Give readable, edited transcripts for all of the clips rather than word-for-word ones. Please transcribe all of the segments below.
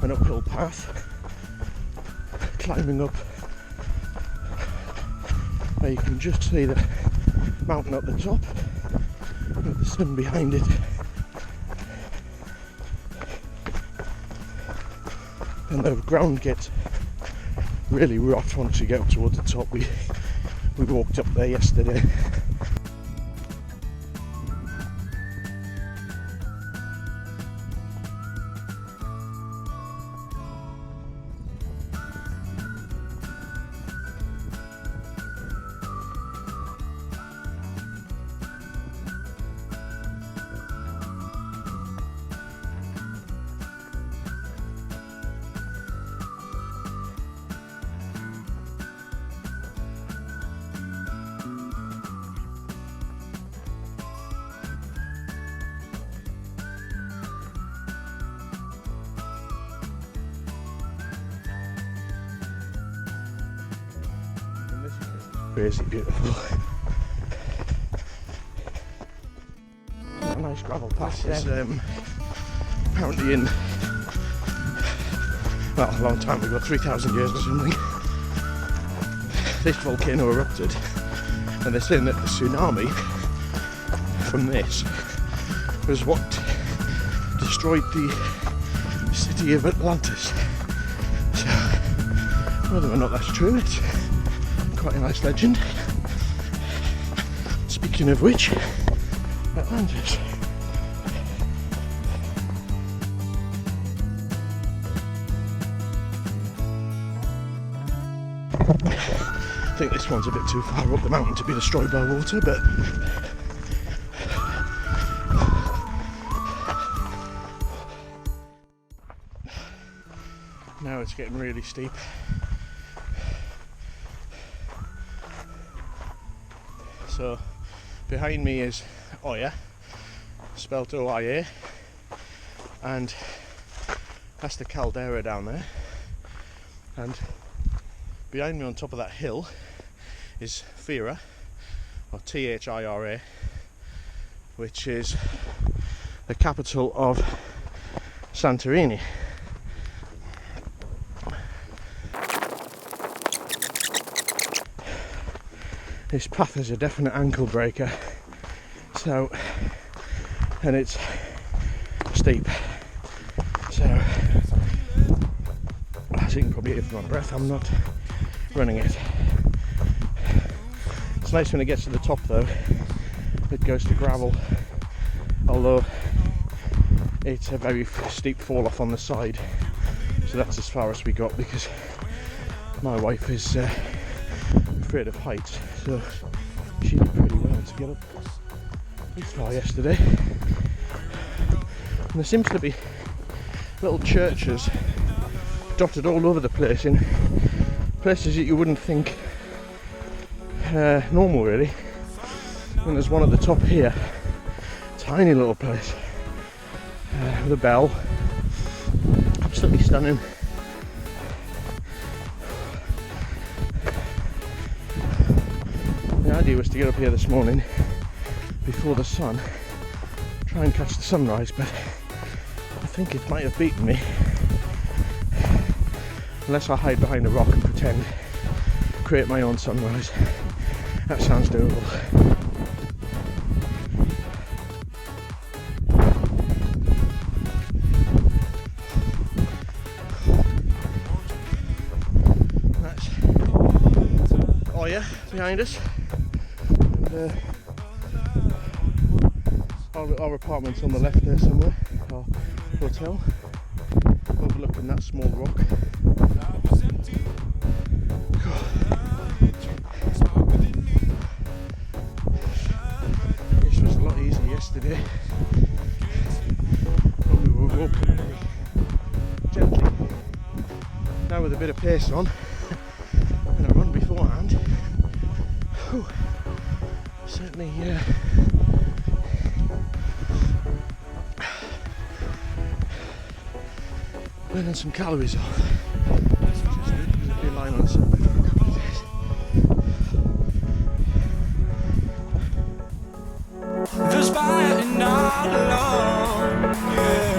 an uphill path, climbing up where you can just see the mountain at the top with the sun behind it. And the ground gets really rough once you get up towards the top. We walked up there yesterday. Crazy beautiful. A nice gravel path. It's apparently in, well, a long time ago, 3,000 years or something, this volcano erupted, and they're saying that the tsunami from this was what destroyed the city of Atlantis. So whether or not that's true, it's quite a nice legend. Speaking of which, Atlantis. I think this one's a bit too far up the mountain to be destroyed by water, but now it's getting really steep. So behind me is Oya, spelt O-I-A, and that's the caldera down there, and behind me on top of that hill is Fira, or T-H-I-R-A, which is the capital of Santorini. This path is a definite ankle breaker, so, and it's steep, so as you can probably hear from my breath, I'm not running it. It's nice when it gets to the top though, it goes to gravel, although it's a very steep fall off on the side, so that's as far as we got because my wife is afraid of heights, so she did pretty well to get up this far yesterday. And there seems to be little churches dotted all over the place in places that you wouldn't think normal really. And there's one at the top here, tiny little place with a bell, absolutely stunning. The idea was to get up here this morning before the sun, try and catch the sunrise, but I think it might have beaten me. Unless I hide behind a rock and pretend, create my own sunrise. That sounds doable. That's Oya behind us. And, our apartment's on the left there somewhere, our hotel, overlooking that small rock. This was a lot easier yesterday when we were walking gently. Now with a bit of pace on and a run beforehand, certainly burning some calories off. Which is good because I've been lying on somewhere for a couple of days. There's fighting all alone, yeah.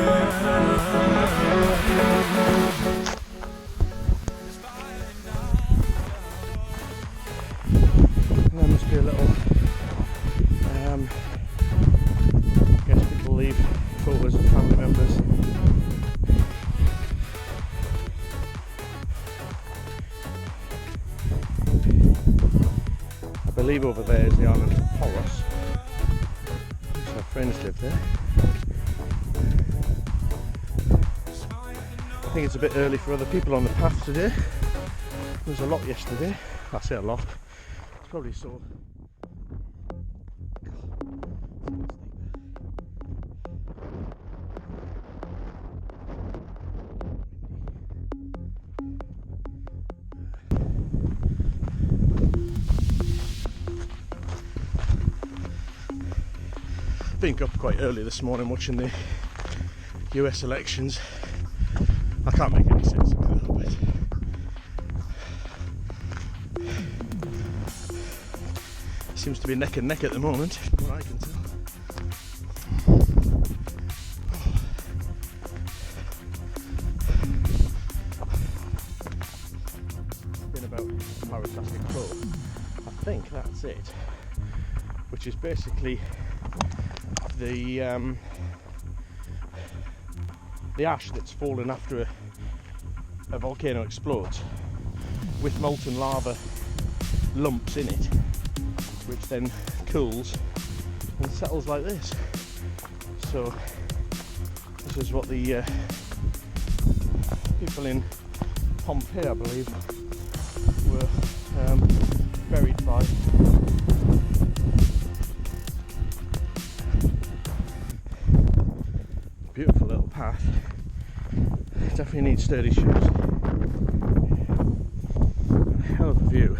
believe over there is the island of Poros. Our friends live there. I think it's a bit early for other people on the path today. There was a lot yesterday. I say a lot. It's probably so. Been up quite early this morning watching the US elections. I can't make any sense of it though, but seems to be neck and neck at the moment, from what I can tell. Been about Parasastic Cove. I think that's it, which is basically the ash that's fallen after a volcano explodes, with molten lava lumps in it, which then cools and settles like this. So this is what the people in Pompeii, I believe, were buried by. Beautiful little path. Definitely need sturdy shoes. Hell of a view.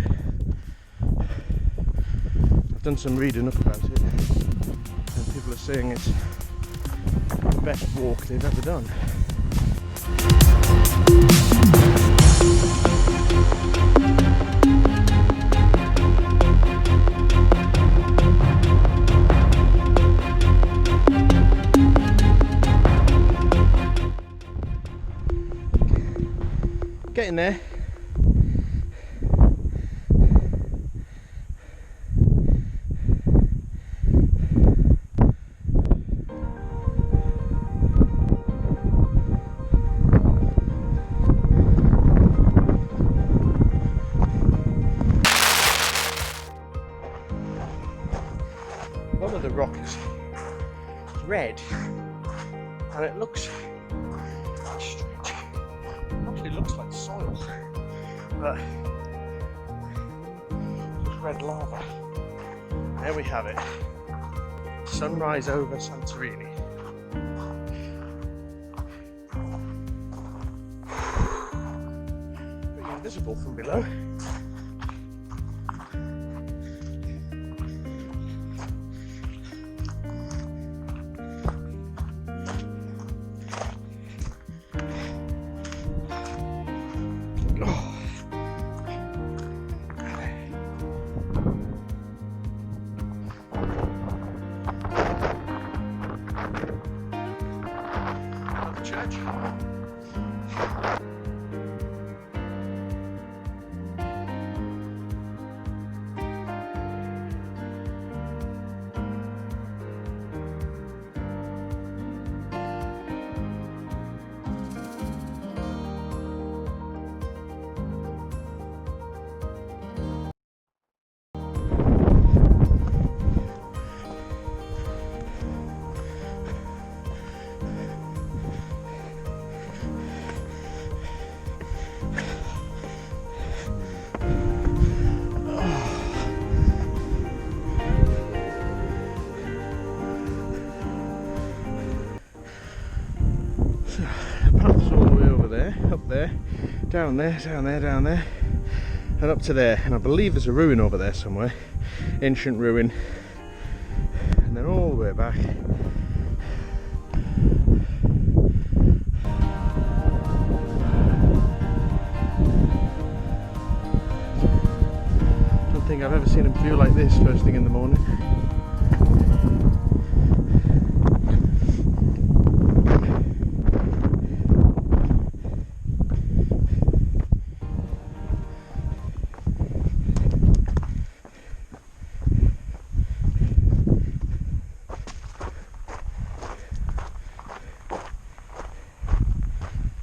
I've done some reading up about it, and people are saying it's the best walk they've ever done. Getting there. One of the rocks is red, and it looks strange. Actually looks like soil, but just red lava. There we have it. Sunrise over Santorini. Pretty invisible from below. Church. The path's all the way over there, up there, down there, down there, down there, and up to there. And I believe there's a ruin over there somewhere, ancient ruin, and then all the way back. I don't think I've ever seen a view like this first thing in the morning.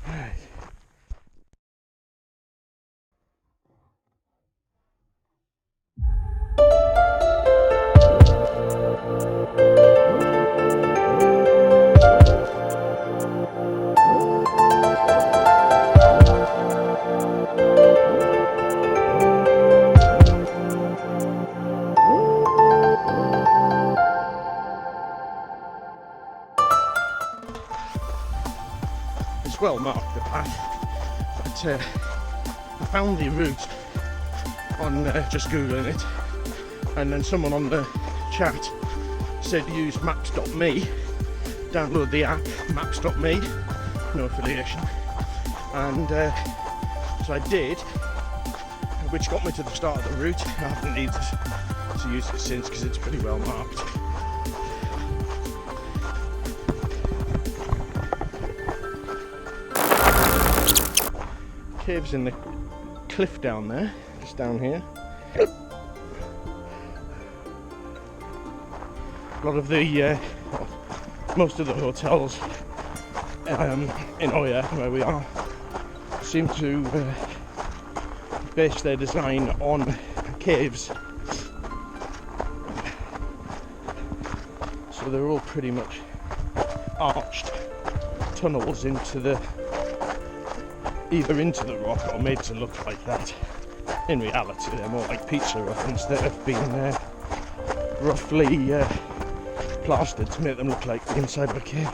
Right. it's well marked, the path, but I found the route on just googling it, and then someone on the chat said use maps.me, download the app maps.me, no affiliation, and so I did, which got me to the start of the route. I haven't needed to use it since because it's pretty well marked. Caves in the cliff down there, just down here. A lot of the, most of the hotels in Oya, where we are, seem to base their design on caves. So they're all pretty much arched tunnels into the, either into the rock or made to look like that. In reality, they're more like pizza ovens that have been roughly plastered to make them look like the inside of a cave.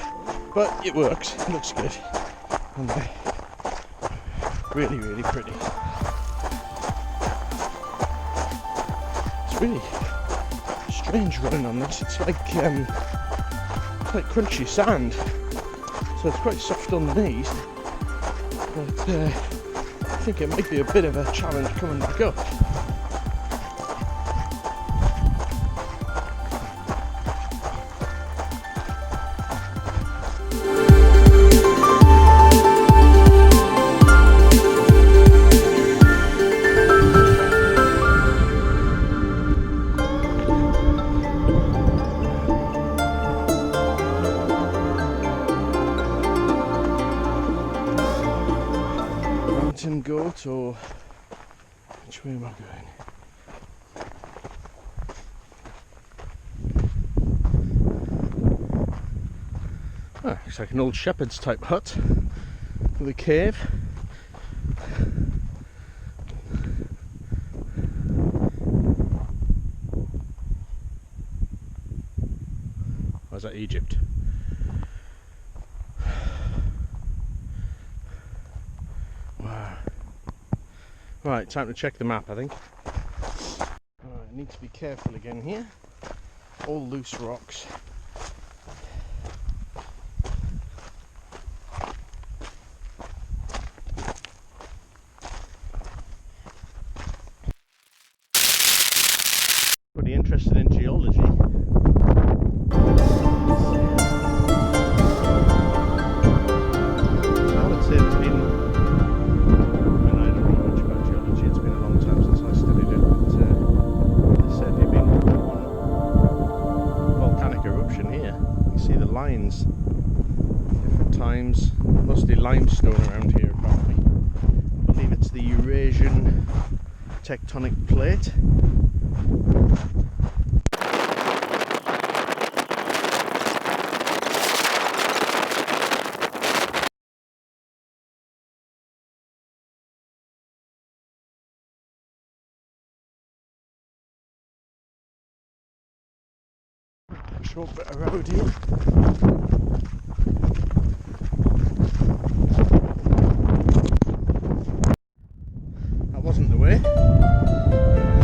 But it works, it looks good, and really, really pretty. It's really strange running on this. It's like crunchy sand, so it's quite soft on the knees. But I think it might be a bit of a challenge coming back up. Mountain goat, or which way am I going? Ah, looks like an old shepherd's type hut with a cave. Or is that Egypt? Wow. Right, time to check the map, I think. Right, I need to be careful again here. All loose rocks. Pretty interested in geology. I would say there's been, and I don't know much about geology, it's been a long time since I studied it, but they said there'd been one volcanic eruption here. You see the lines, different times, mostly limestone around here apparently. I believe it's the Eurasian tectonic plate. Short bit of road here. That wasn't the way.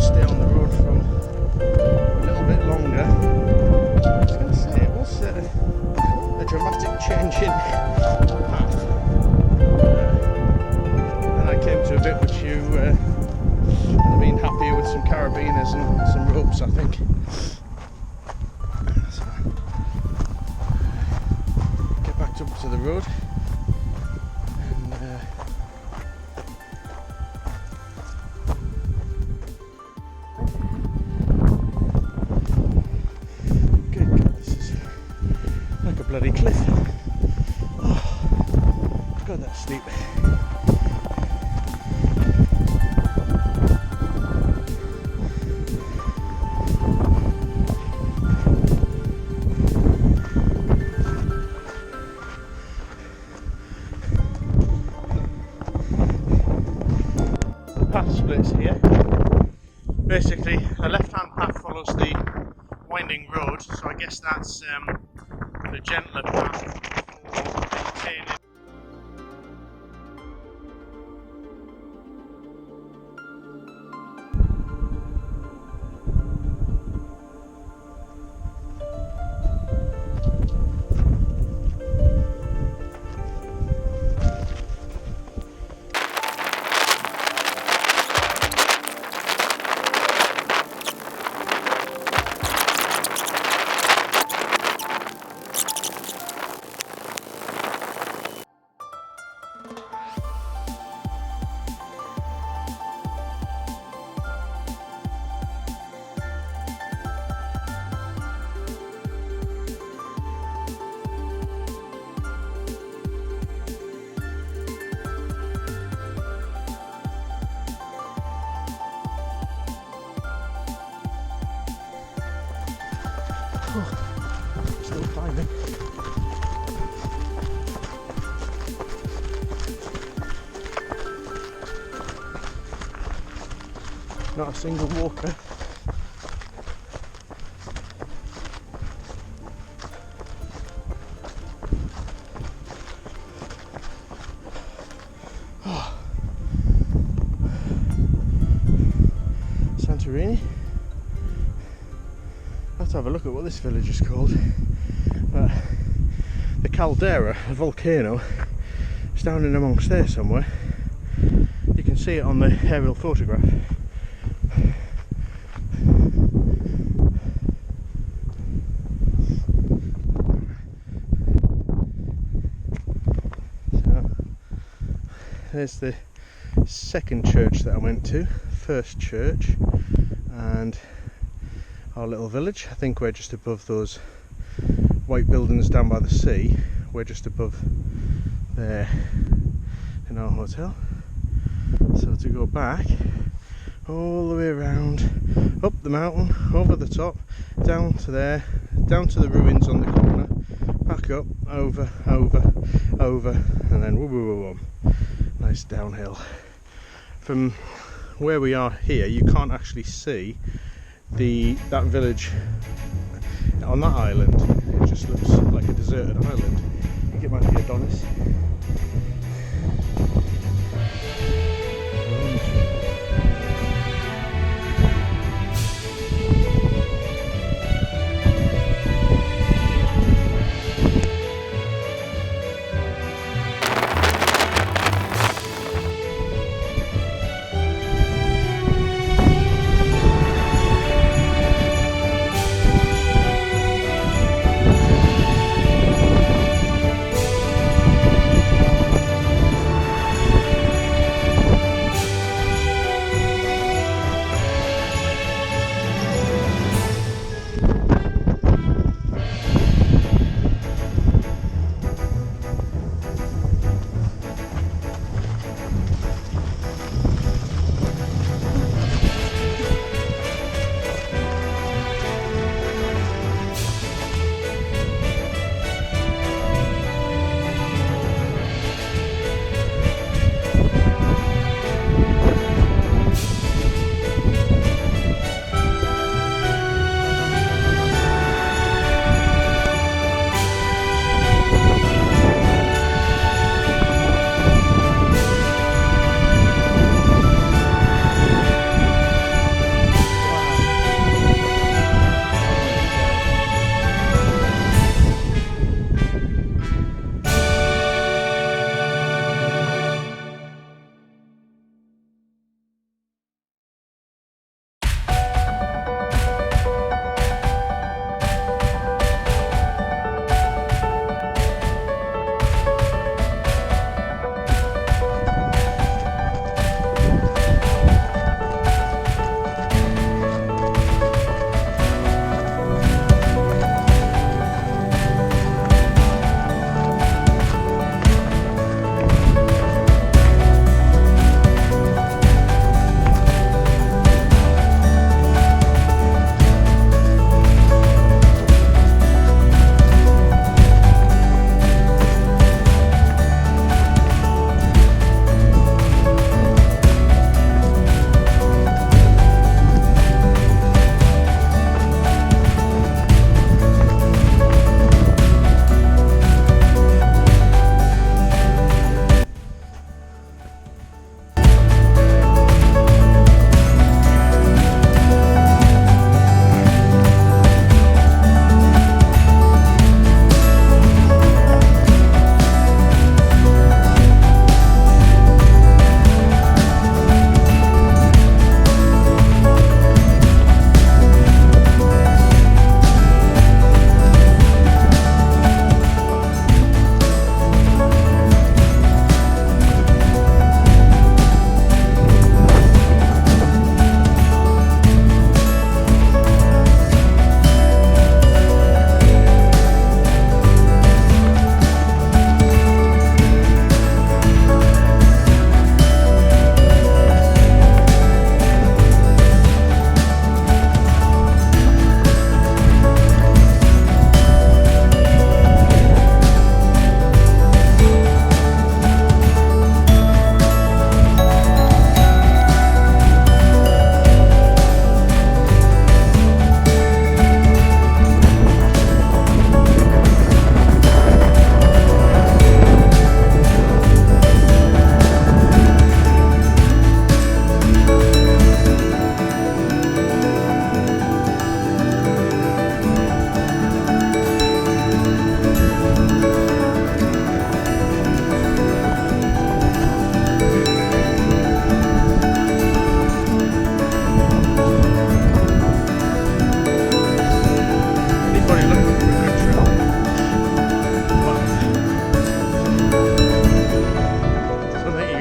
Stay on the road for a little bit longer. I was going to say, it was a dramatic change in path. And I came to a bit which you would have been happier with some carabiners and some ropes, I think. So, get back up to the road and good God, this is like a bloody cliff. Oh, God, that's steep. Path splits here. Basically, the left-hand path follows the winding road, so I guess that's the gentler path for maintaining. Not a single walker. Oh. Santorini. I have to have a look at what this village is called. But the caldera, a volcano, is down in amongst there somewhere. You can see it on the aerial photograph. So there's the second church that I went to, first church, and our little village. I think we're just above those white buildings down by the sea. We're just above there in our hotel. So to go back all the way around, up the mountain, over the top, down to there, down to the ruins on the corner, back up, over, and then woo woo woo woo. Nice downhill. From where we are here, you can't actually see that village on that island. It just looks like a deserted island. I think it might be Adonis.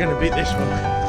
going to beat this one.